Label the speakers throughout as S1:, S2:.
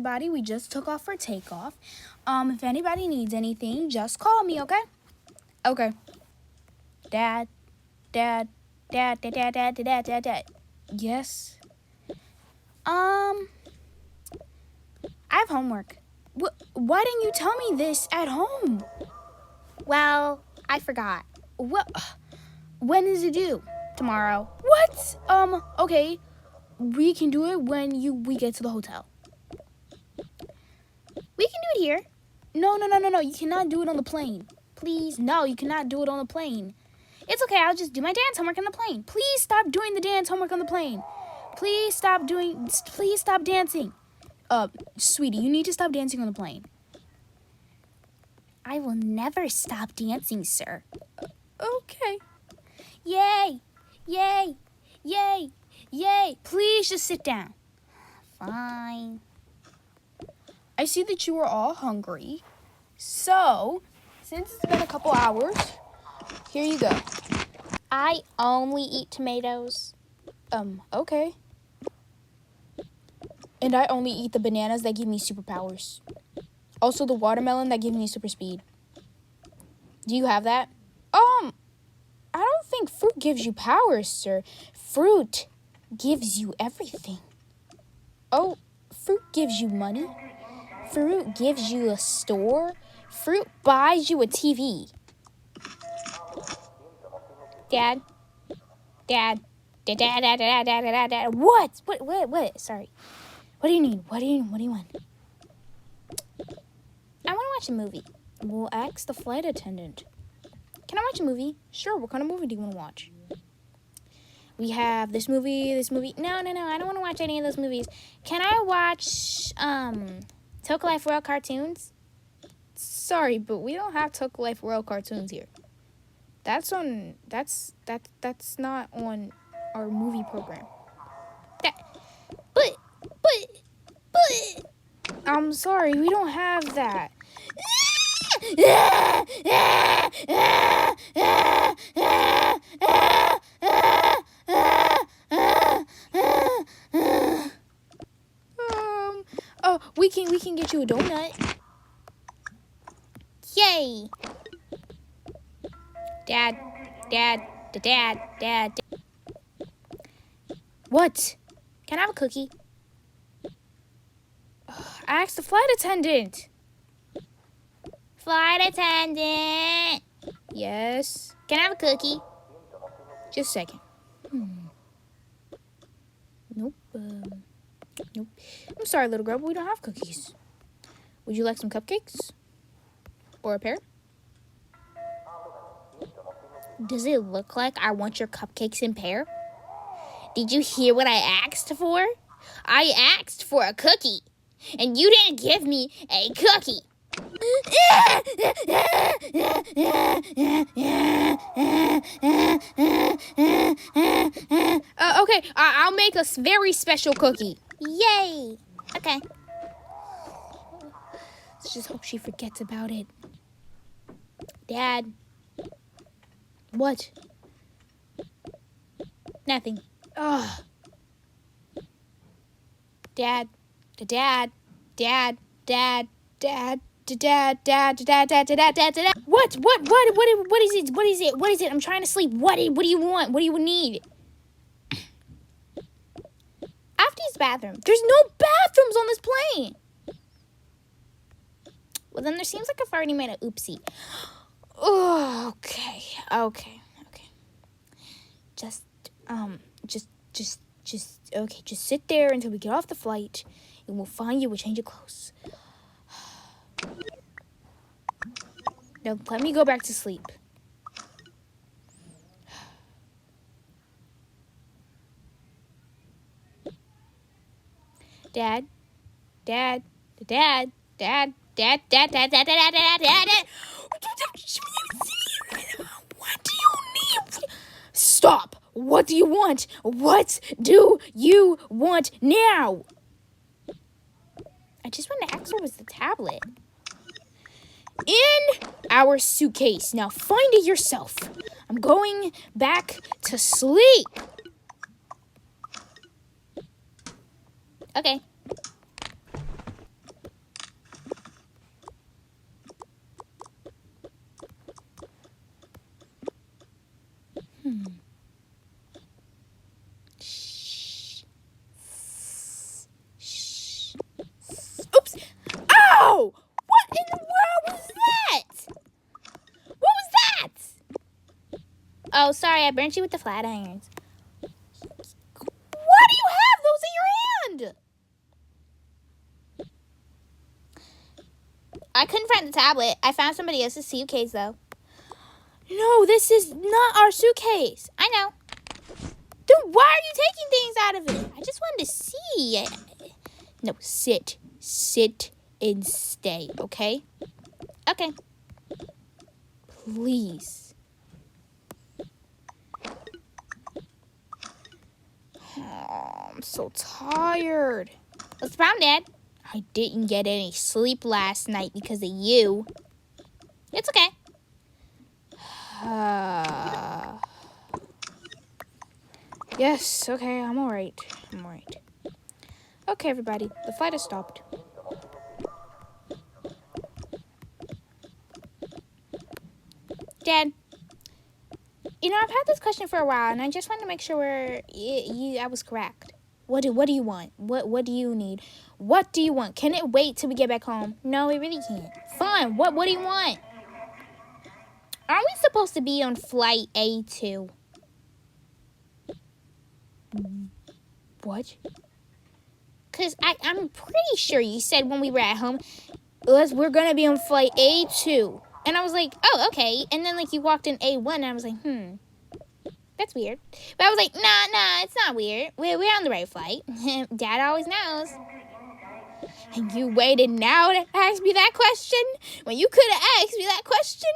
S1: everybody. We just took off for takeoff. If anybody needs anything, just call me, okay? Okay. Dad. Yes. I have homework. Why didn't you tell me this at home?
S2: Well, I forgot.
S1: What? When is it due? Tomorrow. What? Okay. We can do it when we get to the hotel.
S2: We can do it here.
S1: No. You cannot do it on the plane. Please, no, you cannot do it on the plane.
S2: It's okay, I'll just do my dance homework on the plane.
S1: Please stop doing the dance homework on the plane. Please stop dancing. Sweetie, you need to stop dancing on the plane.
S2: I will never stop dancing, sir.
S1: Okay.
S2: Yay! Yay! Yay! Yay!
S1: Please just sit down.
S2: Fine.
S1: I see that you are all hungry. So, since it's been a couple hours, here you go.
S2: I only eat tomatoes.
S1: Okay. And I only eat the bananas that give me superpowers. Also the watermelon that gives me super speed. Do you have that? I don't think fruit gives you powers, sir. Fruit gives you everything. Oh, fruit gives you money. Fruit gives you a store. Fruit buys you a TV. Dad. What? What? Sorry. What do you need? What do you want?
S2: I want to watch a movie.
S1: We'll ask the flight attendant. Can I watch a movie? Sure, what kind of movie do you want to watch? We have this movie. No, I don't want to watch any of those movies. Can I watch, Toca Life World cartoons? Sorry, but we don't have Toca Life World cartoons here. That's not on our movie program.
S2: But
S1: I'm sorry, we don't have that. We can get you a donut.
S2: Yay! Dad.
S1: What?
S2: Can I have a cookie?
S1: I asked the flight attendant.
S2: Flight attendant.
S1: Yes.
S2: Can I have a cookie?
S1: Just a second. Nope. Nope. I'm sorry, little girl, but we don't have cookies. Would you like some cupcakes? Or a pear?
S2: Does it look like I want your cupcakes in pear? Did you hear what I asked for? I asked for a cookie, and you didn't give me a cookie.
S1: Okay, I'll make a very special cookie.
S2: Yay! Okay.
S1: Let's just hope she forgets about it. Dad. What?
S2: Nothing.
S1: Ugh. Dad. What? What is it? I'm trying to sleep. What do you want? What do you need?
S2: I have to use the bathroom.
S1: There's no bathrooms on this plane.
S2: Well, then there seems like I've already made an oopsie.
S1: Oh, okay. Just sit there until we get off the flight, and we'll find you a change of clothes. Now, let me go back to sleep. Dad. What do you need? Stop! What do you want? What do you want now?
S2: I just want to ask where was the tablet.
S1: In our suitcase. Now find it yourself. I'm going back to sleep.
S2: Okay. Oh, sorry, I burnt you with the flat irons.
S1: Why do you have those in your hand?
S2: I couldn't find the tablet. I found somebody else's suitcase, though.
S1: No, this is not our suitcase.
S2: I know.
S1: Then why are you taking things out of it?
S2: I just wanted to see.
S1: No, sit. Sit and stay, okay?
S2: Okay.
S1: Please. Oh, I'm so tired.
S2: What's the problem, Dad?
S1: I didn't get any sleep last night because of you.
S2: It's okay.
S1: Yes, okay, I'm all right. Okay, everybody, the flight has stopped.
S2: Dad, you know, I've had this question for a while, and I just wanted to make sure I was correct.
S1: What do you want? What do you need? What do you want? Can it wait till we get back home?
S2: No, it really can't.
S1: Fine. What do you want?
S2: Aren't we supposed to be on flight A2?
S1: What?
S2: Because I'm pretty sure you said when we were at home,
S1: We're gonna be on flight A2.
S2: and I was like, oh, okay. And then, like, you walked in A1, and I was like, that's weird. But I was like, nah, it's not weird. We're on the right flight. Dad always knows.
S1: And you waited now to ask me that question? When you could have asked me that question?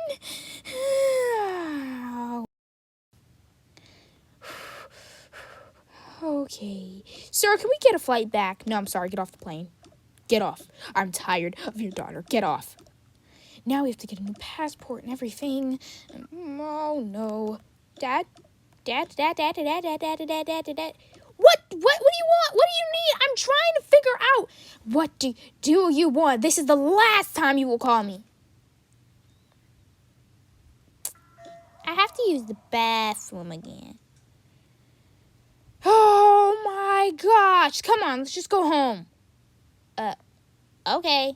S1: Okay. Sir, can we get a flight back? No, I'm sorry. Get off the plane. Get off. I'm tired of your daughter. Get off. Now we have to get a new passport and everything. Oh, no. Dad? What do you want? What do you need? I'm trying to figure out. What do you want? This is the last time you will call me.
S2: I have to use the bathroom again.
S1: Oh my gosh. Come on, let's just go home.
S2: Okay.